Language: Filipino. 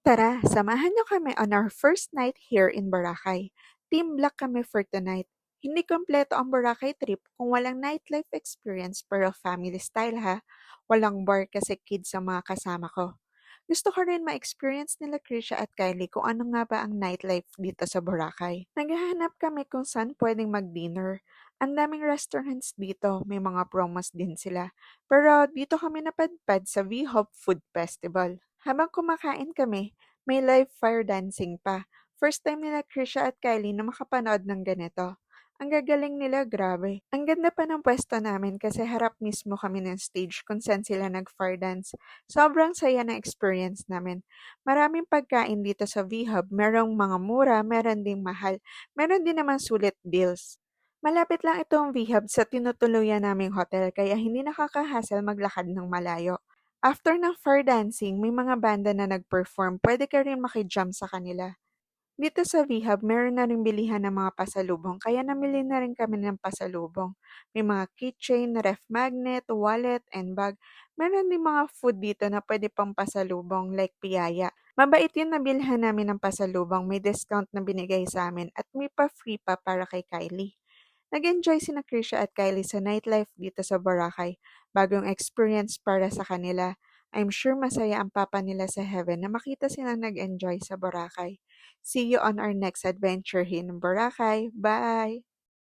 Tara, samahan niyo kami on our first night here in Boracay. Team Black kami for tonight. Hindi kompleto ang Boracay trip kung walang nightlife experience pero family style ha. Walang bar kasi kids sa mga kasama ko. Gusto ko rin ma-experience nila Krisha at Kylie kung ano nga ba ang nightlife dito sa Boracay. Naghahanap kami kung saan pwedeng mag-dinner. Ang daming restaurants dito, may mga promos din sila. Pero dito kami napadpad sa V-Hop Food Festival. Habang kumakain kami, may live fire dancing pa. First time nila Krisha at Kylie na makapanood ng ganito. Ang gagaling nila, grabe. Ang ganda pa ng pwesto namin kasi harap mismo kami ng stage kung saan sila nag-fire dance. Sobrang saya ng experience namin. Maraming pagkain dito sa V-Hub, merong mga mura, meron ding mahal, meron din naman sulit deals. Malapit lang itong V-Hub sa tinutuluyan naming hotel kaya hindi nakakahasal maglakad ng malayo. After ng fire dancing, may mga banda na nag-perform, pwede ka rin makijump sa kanila. Dito sa V-Hub, meron na ring bilihan ng mga pasalubong, kaya namili na rin kami ng pasalubong. May mga keychain, ref magnet, wallet, and bag. Meron din mga food dito na pwede pang pasalubong like piyaya. Mabait yung nabilhan namin ng pasalubong, may discount na binigay sa amin at may pa-free pa para kay Kylie. Nag-enjoy sina Krisha at Kylie sa nightlife dito sa Boracay. Bagong experience para sa kanila. I'm sure masaya ang papa nila sa heaven na makita silang nag-enjoy sa Boracay. See you on our next adventure here in Boracay. Bye!